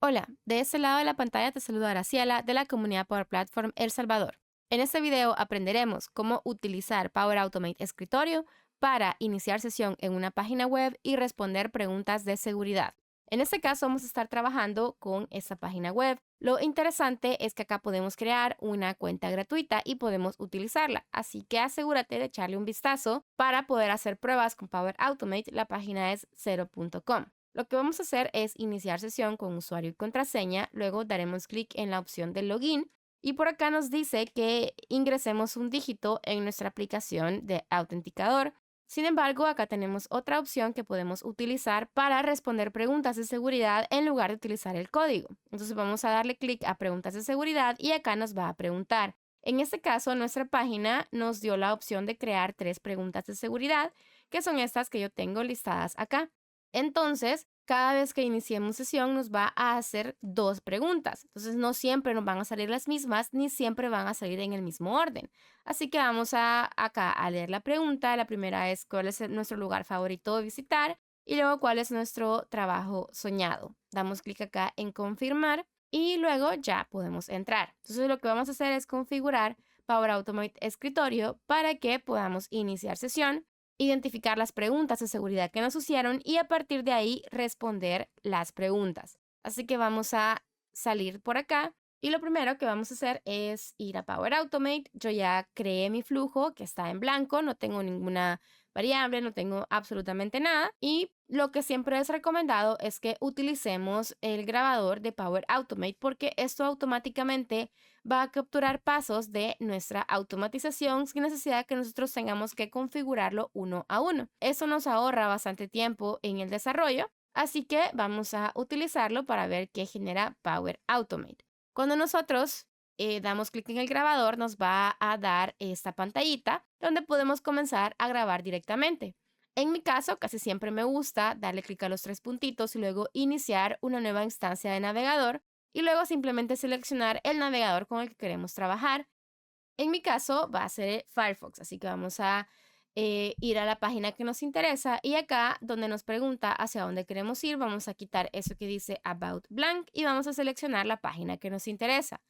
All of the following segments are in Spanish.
Hola, de este lado de la pantalla te saluda Graciela de la comunidad Power Platform El Salvador. En este video aprenderemos cómo utilizar Power Automate Escritorio para iniciar sesión en una página web y responder preguntas de seguridad. En este caso vamos a estar trabajando con esta página web. Lo interesante es que acá podemos crear una cuenta gratuita y podemos utilizarla, así que asegúrate de echarle un vistazo para poder hacer pruebas con Power Automate. La página es 0.com. Lo que vamos a hacer es iniciar sesión con usuario y contraseña, luego daremos clic en la opción del login y por acá nos dice que ingresemos un dígito en nuestra aplicación de autenticador. Sin embargo, acá tenemos otra opción que podemos utilizar para responder preguntas de seguridad en lugar de utilizar el código. Entonces vamos a darle clic a preguntas de seguridad y acá nos va a preguntar. En este caso, nuestra página nos dio la opción de crear 3 preguntas de seguridad, que son estas que yo tengo listadas acá. Entonces, cada vez que iniciemos sesión nos va a hacer 2 preguntas. Entonces, no siempre nos van a salir las mismas, ni siempre van a salir en el mismo orden. Así que vamos acá a leer la pregunta. La primera es cuál es nuestro lugar favorito de visitar y luego cuál es nuestro trabajo soñado. Damos clic acá en confirmar y luego ya podemos entrar. Entonces, lo que vamos a hacer es configurar Power Automate Escritorio para que podamos iniciar sesión, identificar las preguntas de seguridad que nos hicieron y a partir de ahí responder las preguntas. Así que vamos a salir por acá y lo primero que vamos a hacer es ir a Power Automate. Yo ya creé mi flujo que está en blanco, no tengo ninguna variable, no tengo absolutamente nada y lo que siempre es recomendado es que utilicemos el grabador de Power Automate porque esto automáticamente va a capturar pasos de nuestra automatización sin necesidad de que nosotros tengamos que configurarlo uno a uno. Eso nos ahorra bastante tiempo en el desarrollo, así que vamos a utilizarlo para ver qué genera Power Automate. Cuando nosotros damos clic en el grabador, nos va a dar esta pantallita donde podemos comenzar a grabar directamente. En mi caso, casi siempre me gusta darle clic a los 3 puntitos y luego iniciar una nueva instancia de navegador y luego simplemente seleccionar el navegador con el que queremos trabajar. En mi caso va a ser Firefox, así que vamos a ir a la página que nos interesa y acá donde nos pregunta hacia dónde queremos ir, vamos a quitar eso que dice About Blank y vamos a seleccionar la página que nos interesa.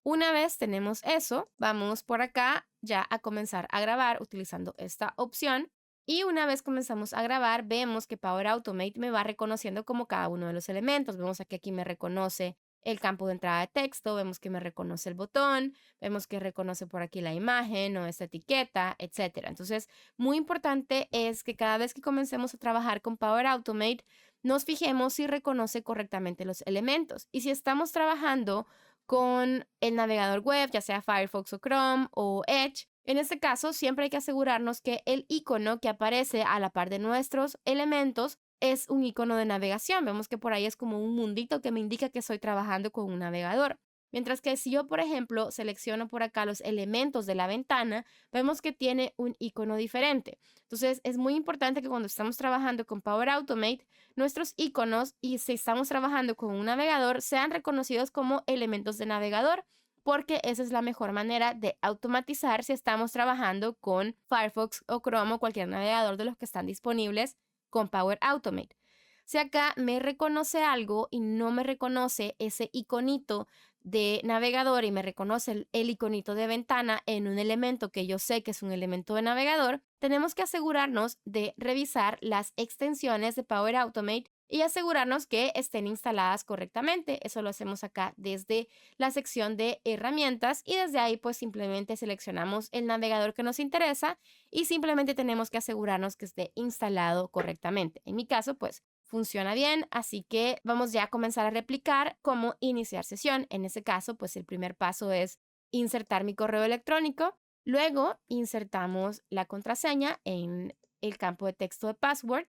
Una vez tenemos eso, vamos por acá ya a comenzar a grabar utilizando esta opción. Y una vez comenzamos a grabar, vemos que Power Automate me va reconociendo como cada uno de los elementos. Vemos que aquí me reconoce el campo de entrada de texto, vemos que me reconoce el botón, vemos que reconoce por aquí la imagen o esta etiqueta, etcétera. Entonces, muy importante es que cada vez que comencemos a trabajar con Power Automate, nos fijemos si reconoce correctamente los elementos. Y si estamos trabajando con el navegador web, ya sea Firefox o Chrome o Edge. En este caso, siempre hay que asegurarnos que el icono que aparece a la par de nuestros elementos es un icono de navegación. Vemos que por ahí es como un mundito que me indica que estoy trabajando con un navegador. Mientras que si yo, por ejemplo, selecciono por acá los elementos de la ventana, vemos que tiene un icono diferente. Entonces, es muy importante que cuando estamos trabajando con Power Automate, nuestros iconos y si estamos trabajando con un navegador sean reconocidos como elementos de navegador, porque esa es la mejor manera de automatizar si estamos trabajando con Firefox o Chrome o cualquier navegador de los que están disponibles con Power Automate. Si acá me reconoce algo y no me reconoce ese iconito de navegador y me reconoce el iconito de ventana en un elemento que yo sé que es un elemento de navegador, tenemos que asegurarnos de revisar las extensiones de Power Automate y asegurarnos que estén instaladas correctamente. Eso lo hacemos acá desde la sección de herramientas y desde ahí pues simplemente seleccionamos el navegador que nos interesa y simplemente tenemos que asegurarnos que esté instalado correctamente. En mi caso pues funciona bien, así que vamos ya a comenzar a replicar cómo iniciar sesión. En ese caso, pues el primer paso es insertar mi correo electrónico. Luego insertamos la contraseña en el campo de texto de password.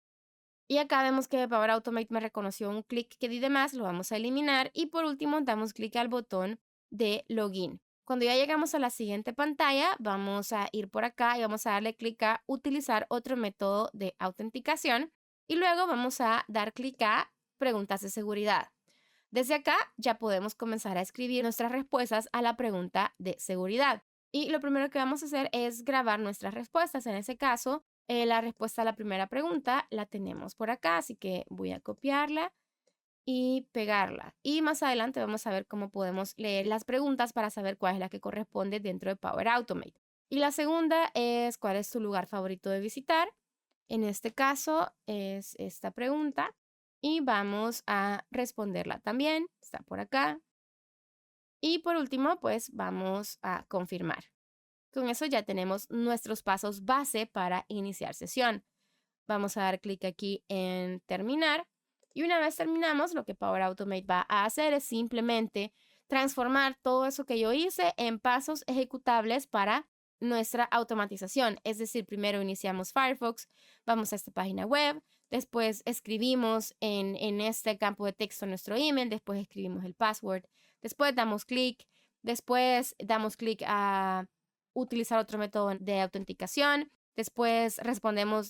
Y acá vemos que Power Automate me reconoció un clic que di de más, lo vamos a eliminar. Y por último, damos clic al botón de login. Cuando ya llegamos a la siguiente pantalla, vamos a ir por acá y vamos a darle clic a utilizar otro método de autenticación. Y luego vamos a dar clic a preguntas de seguridad. Desde acá ya podemos comenzar a escribir nuestras respuestas a la pregunta de seguridad. Y lo primero que vamos a hacer es grabar nuestras respuestas. En ese caso, la respuesta a la primera pregunta la tenemos por acá, así que voy a copiarla y pegarla. Y más adelante vamos a ver cómo podemos leer las preguntas para saber cuál es la que corresponde dentro de Power Automate. Y la segunda es cuál es tu lugar favorito de visitar. En este caso es esta pregunta y vamos a responderla también. Está por acá. Y por último, pues vamos a confirmar. Con eso ya tenemos nuestros pasos base para iniciar sesión. Vamos a dar clic aquí en terminar. Y una vez terminamos, lo que Power Automate va a hacer es simplemente transformar todo eso que yo hice en pasos ejecutables para nuestra automatización. Es decir, primero iniciamos Firefox, vamos a esta página web, después escribimos en este campo de texto nuestro email, después escribimos el password, después damos clic a utilizar otro método de autenticación. Después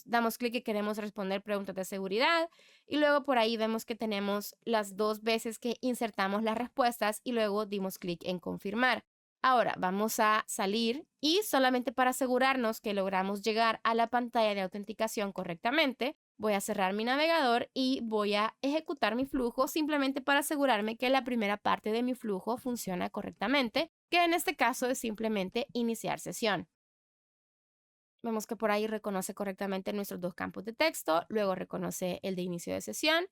damos clic y queremos responder preguntas de seguridad y luego por ahí vemos que tenemos las 2 veces que insertamos las respuestas y luego dimos clic en confirmar. Ahora vamos a salir y solamente para asegurarnos que logramos llegar a la pantalla de autenticación correctamente, voy a cerrar mi navegador y voy a ejecutar mi flujo simplemente para asegurarme que la primera parte de mi flujo funciona correctamente, que en este caso es simplemente iniciar sesión. Vemos que por ahí reconoce correctamente nuestros 2 campos de texto, luego reconoce el de inicio de sesión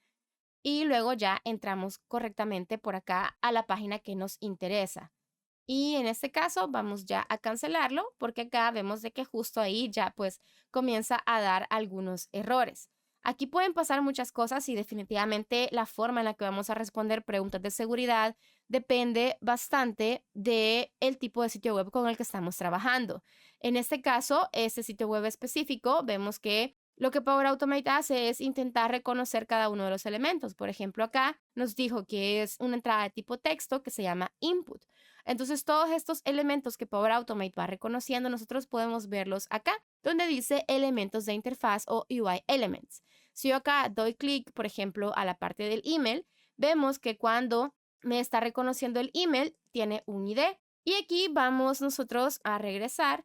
y luego ya entramos correctamente por acá a la página que nos interesa. Y en este caso vamos ya a cancelarlo porque acá vemos de que justo ahí ya pues comienza a dar algunos errores. Aquí pueden pasar muchas cosas y definitivamente la forma en la que vamos a responder preguntas de seguridad depende bastante del tipo de sitio web con el que estamos trabajando. En este caso, este sitio web específico, vemos que lo que Power Automate hace es intentar reconocer cada uno de los elementos. Por ejemplo, acá nos dijo que es una entrada de tipo texto que se llama input. Entonces, todos estos elementos que Power Automate va reconociendo, nosotros podemos verlos acá, donde dice elementos de interfaz o UI elements. Si yo acá doy clic, por ejemplo, a la parte del email, vemos que cuando me está reconociendo el email, tiene un ID. Y aquí vamos nosotros a regresar.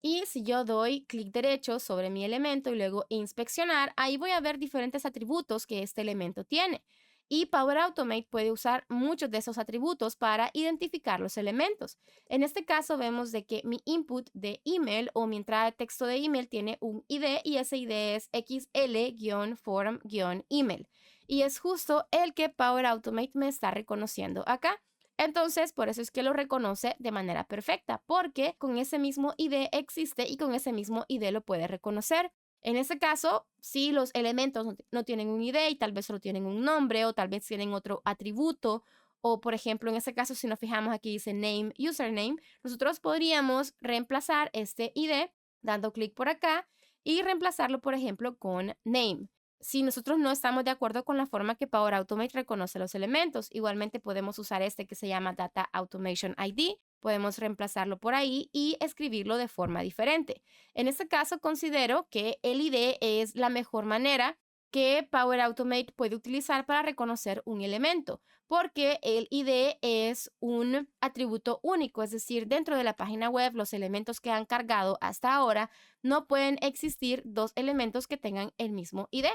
Y si yo doy clic derecho sobre mi elemento y luego inspeccionar, ahí voy a ver diferentes atributos que este elemento tiene. Y Power Automate puede usar muchos de esos atributos para identificar los elementos. En este caso vemos de que mi input de email o mi entrada de texto de email tiene un ID y ese ID es XL-form-email. Y es justo el que Power Automate me está reconociendo acá. Entonces, por eso es que lo reconoce de manera perfecta, porque con ese mismo ID existe y con ese mismo ID lo puede reconocer. En este caso, si los elementos no tienen un ID y tal vez solo tienen un nombre o tal vez tienen otro atributo, o por ejemplo, en este caso, si nos fijamos aquí dice name, username, nosotros podríamos reemplazar este ID dando clic por acá y reemplazarlo, por ejemplo, con name. Si nosotros no estamos de acuerdo con la forma que Power Automate reconoce los elementos, igualmente podemos usar este que se llama Data Automation ID. Podemos reemplazarlo por ahí y escribirlo de forma diferente. En este caso, considero que el ID es la mejor manera que Power Automate puede utilizar para reconocer un elemento, porque el ID es un atributo único, es decir, dentro de la página web, los elementos que han cargado hasta ahora, no pueden existir 2 elementos que tengan el mismo ID.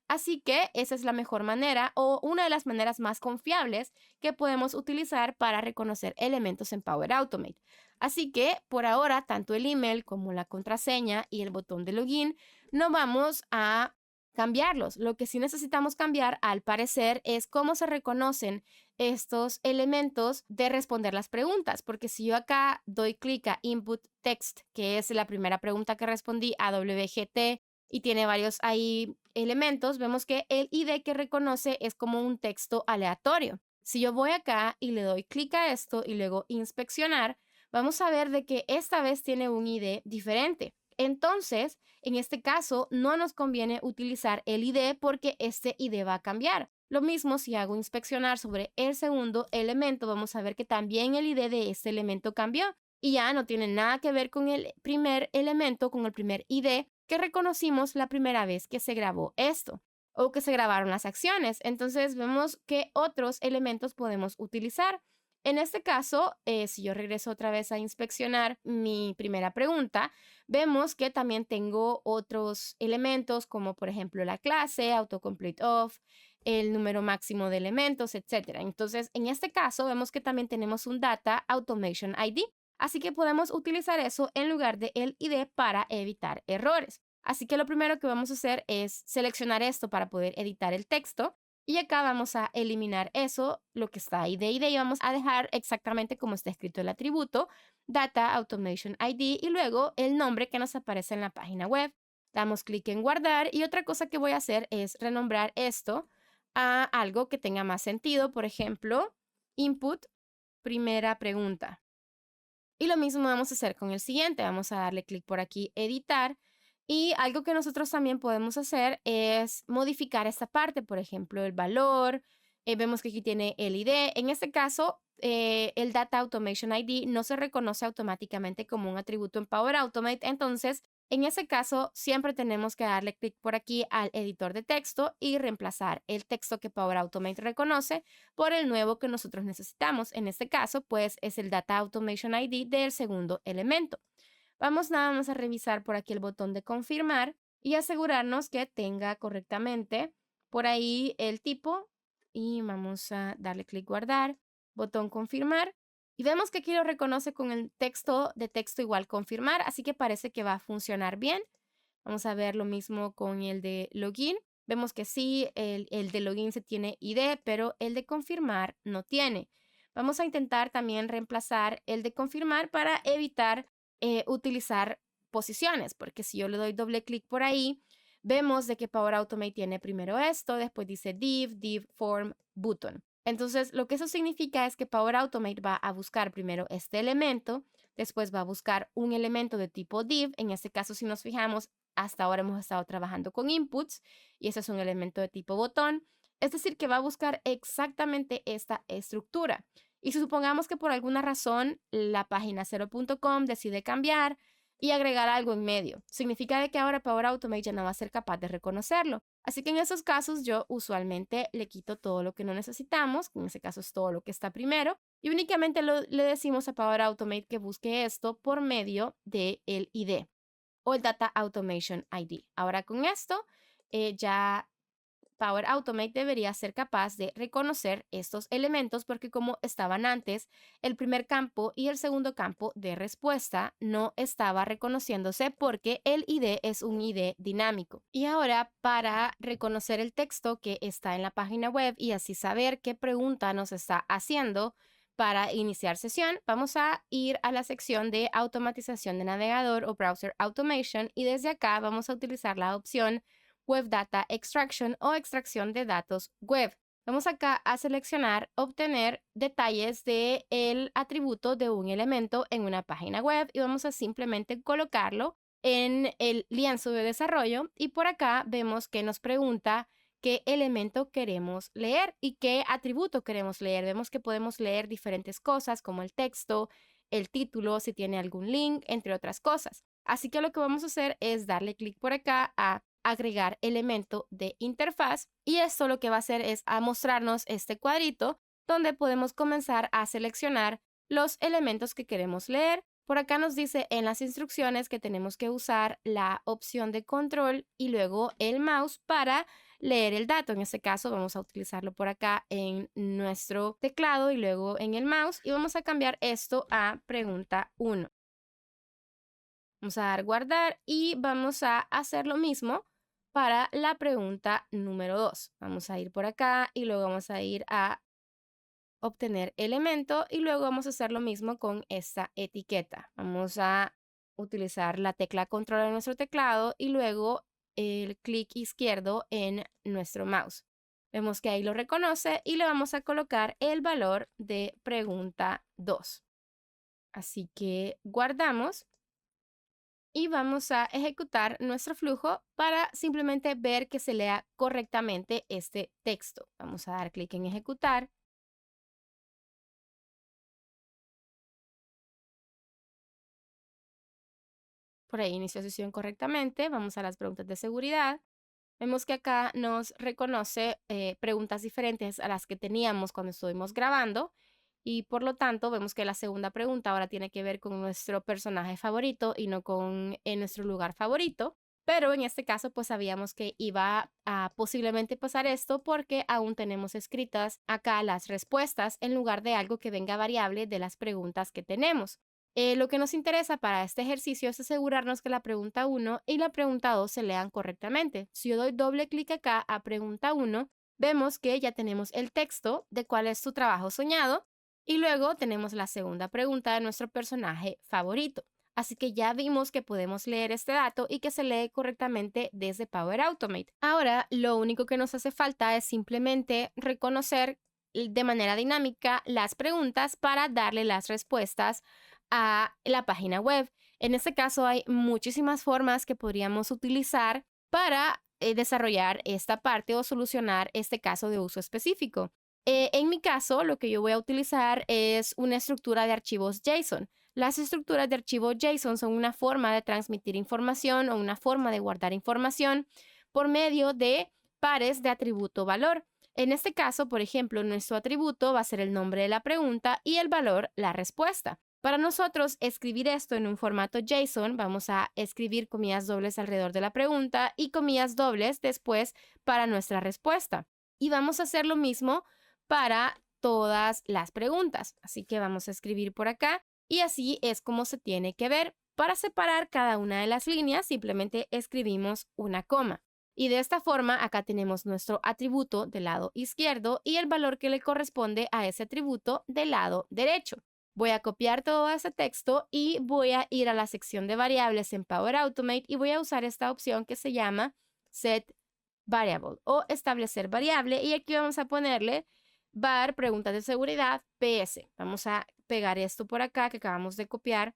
Así que esa es la mejor manera o una de las maneras más confiables que podemos utilizar para reconocer elementos en Power Automate. Así que por ahora, tanto el email como la contraseña y el botón de login no vamos a cambiarlos. Lo que sí necesitamos cambiar, al parecer, es cómo se reconocen estos elementos de responder las preguntas, porque si yo acá doy clic a Input Text, que es la primera pregunta que respondí, a WGT, y tiene varios ahí elementos, vemos que el ID que reconoce es como un texto aleatorio. Si yo voy acá y le doy clic a esto y luego inspeccionar, vamos a ver de que esta vez tiene un ID diferente. Entonces, en este caso, no nos conviene utilizar el ID porque este ID va a cambiar. Lo mismo si hago inspeccionar sobre el segundo elemento, vamos a ver que también el ID de este elemento cambió y ya no tiene nada que ver con el primer elemento, con el primer ID que reconocimos la primera vez que se grabó esto o que se grabaron las acciones. Entonces vemos que otros elementos podemos utilizar. En este caso, si yo regreso otra vez a inspeccionar mi primera pregunta, vemos que también tengo otros elementos como por ejemplo la clase, autocomplete off, el número máximo de elementos, etcétera. Entonces, en este caso, vemos que también tenemos un Data Automation ID. Así que podemos utilizar eso en lugar de el ID para evitar errores. Así que lo primero que vamos a hacer es seleccionar esto para poder editar el texto. Y acá vamos a eliminar eso, lo que está ahí de ID, y vamos a dejar exactamente como está escrito el atributo, Data Automation ID, y luego el nombre que nos aparece en la página web. Damos clic en guardar y otra cosa que voy a hacer es renombrar esto a algo que tenga más sentido. Por ejemplo, input, primera pregunta. Y lo mismo vamos a hacer con el siguiente. Vamos a darle clic por aquí, editar. Y algo que nosotros también podemos hacer es modificar esta parte, por ejemplo, el valor. Vemos que aquí tiene el ID. En este caso, el Data Automation ID no se reconoce automáticamente como un atributo en Power Automate. Entonces, en ese caso, siempre tenemos que darle clic por aquí al editor de texto y reemplazar el texto que Power Automate reconoce por el nuevo que nosotros necesitamos. En este caso, pues es el Data Automation ID del segundo elemento. Vamos nada más a revisar por aquí el botón de confirmar y asegurarnos que tenga correctamente por ahí el tipo y vamos a darle clic guardar, botón confirmar y vemos que aquí lo reconoce con el texto de texto igual confirmar, así que parece que va a funcionar bien. Vamos a ver lo mismo con el de login. Vemos que sí, el de login se tiene ID, pero el de confirmar no tiene. Vamos a intentar también reemplazar el de confirmar para evitar utilizar posiciones, porque si yo le doy doble clic por ahí, vemos de que Power Automate tiene primero esto, después dice div form button. Entonces, lo que eso significa es que Power Automate va a buscar primero este elemento, después va a buscar un elemento de tipo div. En este caso, si nos fijamos, hasta ahora hemos estado trabajando con inputs y ese es un elemento de tipo botón. Es decir, que va a buscar exactamente esta estructura. Y si supongamos que por alguna razón la página 0.com decide cambiar y agregar algo en medio, significa de que ahora Power Automate ya no va a ser capaz de reconocerlo. Así que en esos casos yo usualmente le quito todo lo que no necesitamos, en ese caso es todo lo que está primero, y únicamente le decimos a Power Automate que busque esto por medio del ID o el Data Automation ID. Ahora con esto ya Power Automate debería ser capaz de reconocer estos elementos porque como estaban antes, el primer campo y el segundo campo de respuesta no estaba reconociéndose porque el ID es un ID dinámico. Y ahora para reconocer el texto que está en la página web y así saber qué pregunta nos está haciendo para iniciar sesión, vamos a ir a la sección de automatización de navegador o Browser Automation y desde acá vamos a utilizar la opción Web Data Extraction o extracción de datos web. Vamos acá a seleccionar obtener detalles del atributo de un elemento en una página web y vamos a simplemente colocarlo en el lienzo de desarrollo y por acá vemos que nos pregunta qué elemento queremos leer y qué atributo queremos leer. Vemos que podemos leer diferentes cosas como el texto, el título, si tiene algún link, entre otras cosas. Así que lo que vamos a hacer es darle clic por acá a agregar elemento de interfaz y esto lo que va a hacer es a mostrarnos este cuadrito donde podemos comenzar a seleccionar los elementos que queremos leer. Por acá nos dice en las instrucciones que tenemos que usar la opción de control y luego el mouse para leer el dato. En este caso vamos a utilizarlo por acá en nuestro teclado y luego en el mouse y vamos a cambiar esto a pregunta 1. Vamos a dar guardar y vamos a hacer lo mismo para la pregunta número 2. Vamos a ir por acá y luego vamos a ir a obtener elemento y luego vamos a hacer lo mismo con esta etiqueta. Vamos a utilizar la tecla control en nuestro teclado y luego el clic izquierdo en nuestro mouse. Vemos que ahí lo reconoce y le vamos a colocar el valor de pregunta 2. Así que guardamos. Y vamos a ejecutar nuestro flujo para simplemente ver que se lea correctamente este texto. Vamos a dar clic en ejecutar. Por ahí inició sesión correctamente. Vamos a las preguntas de seguridad. Vemos que acá nos reconoce preguntas diferentes a las que teníamos cuando estuvimos grabando. y por lo tanto vemos que la segunda pregunta ahora tiene que ver con nuestro personaje favorito y no con nuestro lugar favorito. Pero en este caso, pues sabíamos que iba a posiblemente pasar esto porque aún tenemos escritas acá las respuestas en lugar de algo que venga variable de las preguntas que tenemos. Lo que nos interesa para este ejercicio es asegurarnos que la pregunta 1 y la pregunta 2 se lean correctamente. Si yo doy doble clic acá a pregunta 1, vemos que ya tenemos el texto de cuál es tu trabajo soñado y luego tenemos la segunda pregunta de nuestro personaje favorito. Así que ya vimos que podemos leer este dato y que se lee correctamente desde Power Automate. Ahora, lo único que nos hace falta es simplemente reconocer de manera dinámica las preguntas para darle las respuestas a la página web. En este caso, hay muchísimas formas que podríamos utilizar para desarrollar esta parte o solucionar este caso de uso específico. En mi caso, lo que yo voy a utilizar es una estructura de archivos JSON. Las estructuras de archivo JSON son una forma de transmitir información o una forma de guardar información por medio de pares de atributo valor. En este caso, por ejemplo, nuestro atributo va a ser el nombre de la pregunta y el valor, la respuesta. Para nosotros escribir esto en un formato JSON, vamos a escribir comillas dobles alrededor de la pregunta y comillas dobles después para nuestra respuesta. Y vamos a hacer lo mismo para todas las preguntas. Así que vamos a escribir por acá y así es como se tiene que ver. Para separar cada una de las líneas, simplemente escribimos una coma. Y de esta forma, acá tenemos nuestro atributo del lado izquierdo y el valor que le corresponde a ese atributo del lado derecho. Voy a copiar todo ese texto y voy a ir a la sección de variables en Power Automate y voy a usar esta opción que se llama Set Variable o establecer variable. Y aquí vamos a ponerle var preguntas de seguridad PS. Vamos a pegar esto por acá que acabamos de copiar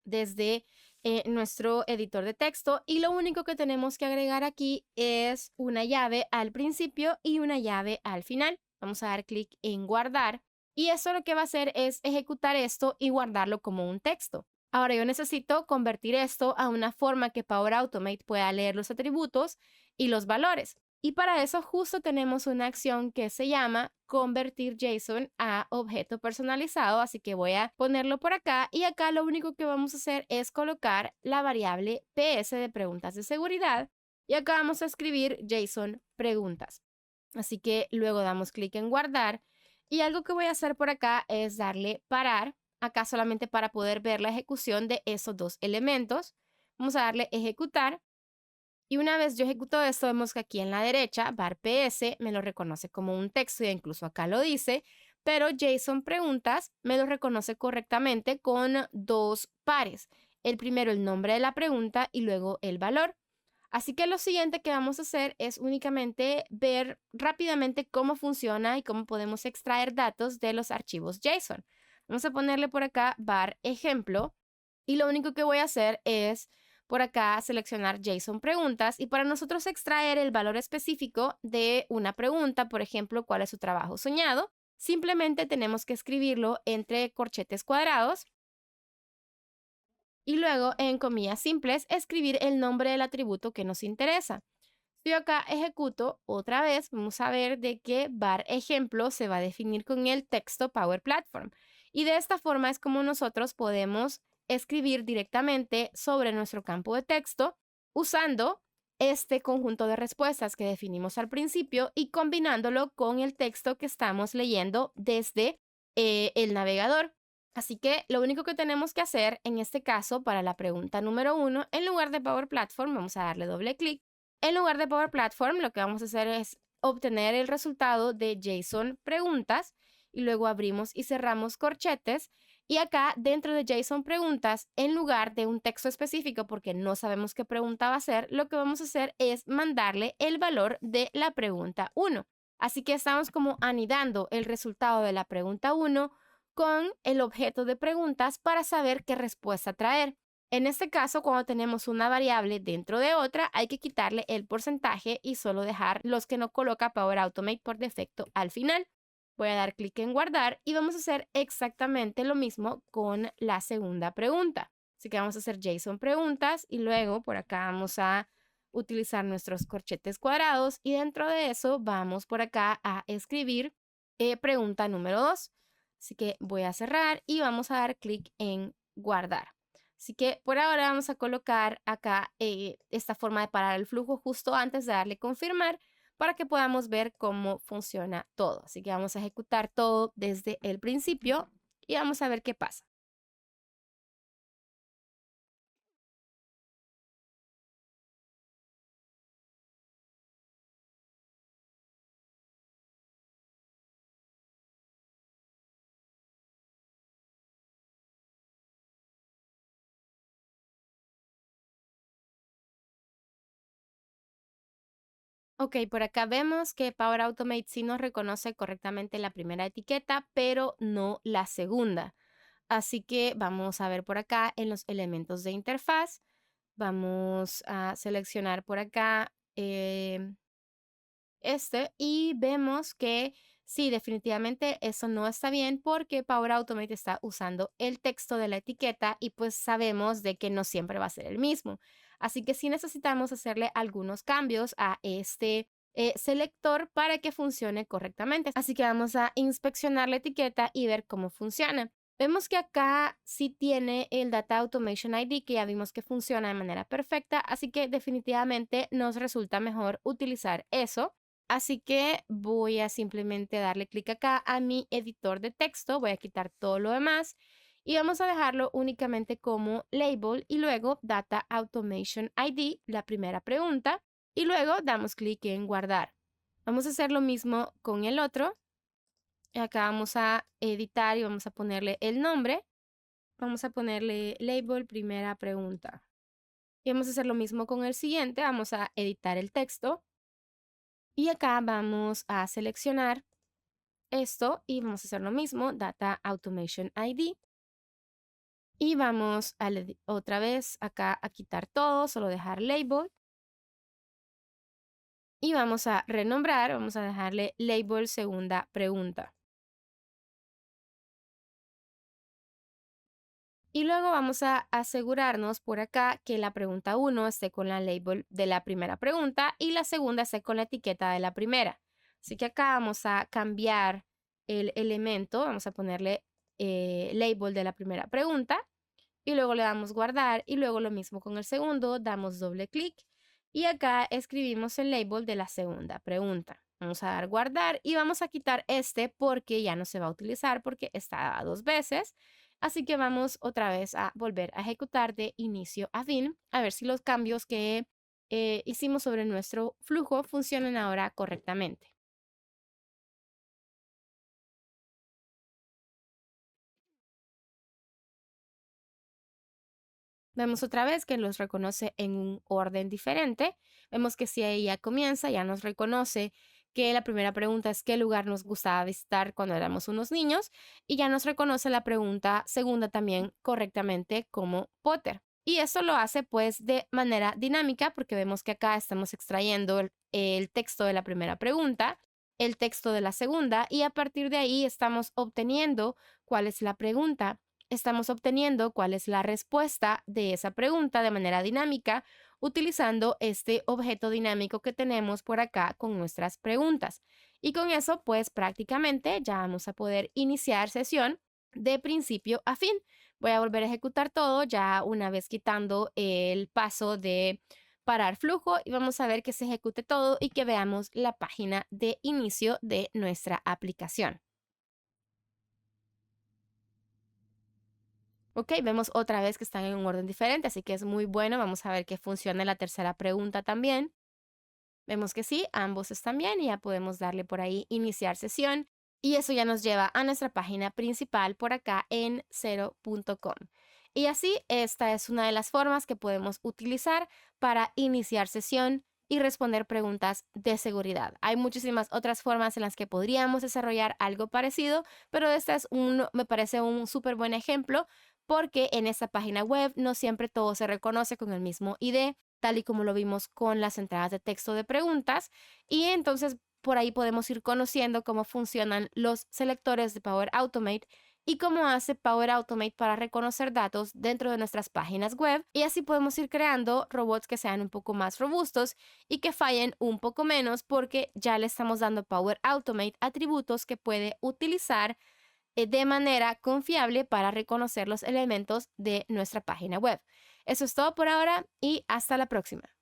desde nuestro editor de texto y lo único que tenemos que agregar aquí es una llave al principio y una llave al final. Vamos a dar clic en guardar y eso lo que va a hacer es ejecutar esto y guardarlo como un texto. Ahora yo necesito convertir esto a una forma que Power Automate pueda leer los atributos y los valores. Y para eso justo tenemos una acción que se llama convertir JSON a objeto personalizado, así que voy a ponerlo por acá y acá lo único que vamos a hacer es colocar la variable PS de preguntas de seguridad y acá vamos a escribir JSON preguntas. Así que luego damos clic en guardar y algo que voy a hacer por acá es darle parar, acá solamente para poder ver la ejecución de esos dos elementos. Vamos a darle ejecutar. Y una vez yo ejecuto esto, vemos que aquí en la derecha, var PS me lo reconoce como un texto, y incluso acá lo dice, pero JSON preguntas me lo reconoce correctamente con dos pares. El primero, el nombre de la pregunta y luego el valor. Así que lo siguiente que vamos a hacer es únicamente ver rápidamente cómo funciona y cómo podemos extraer datos de los archivos JSON. Vamos a ponerle por acá var ejemplo y lo único que voy a hacer es por acá seleccionar JSON preguntas y para nosotros extraer el valor específico de una pregunta, por ejemplo, ¿cuál es su trabajo soñado? Simplemente tenemos que escribirlo entre corchetes cuadrados y luego en comillas simples escribir el nombre del atributo que nos interesa. Si yo acá ejecuto otra vez, vamos a ver de que var ejemplo se va a definir con el texto Power Platform. Y de esta forma es como nosotros podemos escribir directamente sobre nuestro campo de texto usando este conjunto de respuestas que definimos al principio y combinándolo con el texto que estamos leyendo desde el navegador. Así que lo único que tenemos que hacer en este caso para la pregunta número 1, en lugar de Power Platform, vamos a darle doble clic. En lugar de Power Platform, lo que vamos a hacer es obtener el resultado de JSON preguntas y luego abrimos y cerramos corchetes. Y acá dentro de JSON preguntas, en lugar de un texto específico, porque no sabemos qué pregunta va a ser, lo que vamos a hacer es mandarle el valor de la pregunta 1. Así que estamos como anidando el resultado de la pregunta 1 con el objeto de preguntas para saber qué respuesta traer. En este caso, cuando tenemos una variable dentro de otra, hay que quitarle el porcentaje y solo dejar los que no coloca Power Automate por defecto al final. Voy a dar clic en guardar y vamos a hacer exactamente lo mismo con la segunda pregunta. Así que vamos a hacer JSON preguntas y luego por acá vamos a utilizar nuestros corchetes cuadrados y dentro de eso vamos por acá a escribir pregunta número 2. Así que voy a cerrar y vamos a dar clic en guardar. Así que por ahora vamos a colocar acá esta forma de parar el flujo justo antes de darle confirmar para que podamos ver cómo funciona todo. Así que vamos a ejecutar todo desde el principio y vamos a ver qué pasa. Ok, por acá vemos que Power Automate sí nos reconoce correctamente la primera etiqueta, pero no la segunda. Así que vamos a ver por acá en los elementos de interfaz. Vamos a seleccionar por acá y vemos que sí, definitivamente eso no está bien porque Power Automate está usando el texto de la etiqueta y pues sabemos de que no siempre va a ser el mismo. Así que sí necesitamos hacerle algunos cambios a este selector para que funcione correctamente. Así que vamos a inspeccionar la etiqueta y ver cómo funciona. Vemos que acá sí tiene el Data Automation ID, que ya vimos que funciona de manera perfecta, así que definitivamente nos resulta mejor utilizar eso. Así que voy a simplemente darle clic acá a mi editor de texto, voy a quitar todo lo demás y vamos a dejarlo únicamente como label y luego Data Automation ID, la primera pregunta, y luego damos clic en guardar. Vamos a hacer lo mismo con el otro. Acá vamos a editar y vamos a ponerle el nombre. Vamos a ponerle label primera pregunta. Y vamos a hacer lo mismo con el siguiente. Vamos a editar el texto. Y acá vamos a seleccionar esto y vamos a hacer lo mismo, Data Automation ID. Y vamos a otra vez acá a quitar todo, solo dejar label. Y vamos a renombrar, vamos a dejarle label segunda pregunta. Y luego vamos a asegurarnos por acá que la pregunta 1 esté con la label de la primera pregunta y la segunda esté con la etiqueta de la primera. Así que acá vamos a cambiar el elemento, vamos a ponerle label de la primera pregunta y luego le damos guardar y luego lo mismo con el segundo, damos doble clic y acá escribimos el label de la segunda pregunta. Vamos a dar guardar y vamos a quitar este porque ya no se va a utilizar porque está dos veces. Así que vamos otra vez a volver a ejecutar de inicio a fin, a ver si los cambios que hicimos sobre nuestro flujo funcionan ahora correctamente. Vemos otra vez que los reconoce en un orden diferente. Vemos que si ella comienza, ya nos reconoce que la primera pregunta es qué lugar nos gustaba visitar cuando éramos unos niños y ya nos reconoce la pregunta segunda también correctamente como Potter. Y esto lo hace pues de manera dinámica porque vemos que acá estamos extrayendo el texto de la primera pregunta, el texto de la segunda y a partir de ahí estamos obteniendo cuál es la pregunta, estamos obteniendo cuál es la respuesta de esa pregunta de manera dinámica utilizando este objeto dinámico que tenemos por acá con nuestras preguntas. Y con eso, pues prácticamente ya vamos a poder iniciar sesión de principio a fin. Voy a volver a ejecutar todo ya una vez quitando el paso de parar flujo y vamos a ver que se ejecute todo y que veamos la página de inicio de nuestra aplicación. Ok, vemos otra vez que están en un orden diferente, así que es muy bueno. Vamos a ver que funciona la tercera pregunta también. Vemos que sí, ambos están bien y ya podemos darle por ahí iniciar sesión. Y eso ya nos lleva a nuestra página principal por acá en zero.com. Y así, esta es una de las formas que podemos utilizar para iniciar sesión y responder preguntas de seguridad. Hay muchísimas otras formas en las que podríamos desarrollar algo parecido, pero esta es me parece un súper buen ejemplo porque en esta página web no siempre todo se reconoce con el mismo ID, tal y como lo vimos con las entradas de texto de preguntas. Y entonces por ahí podemos ir conociendo cómo funcionan los selectores de Power Automate y cómo hace Power Automate para reconocer datos dentro de nuestras páginas web. Y así podemos ir creando robots que sean un poco más robustos y que fallen un poco menos porque ya le estamos dando Power Automate atributos que puede utilizar de manera confiable para reconocer los elementos de nuestra página web. Eso es todo por ahora y hasta la próxima.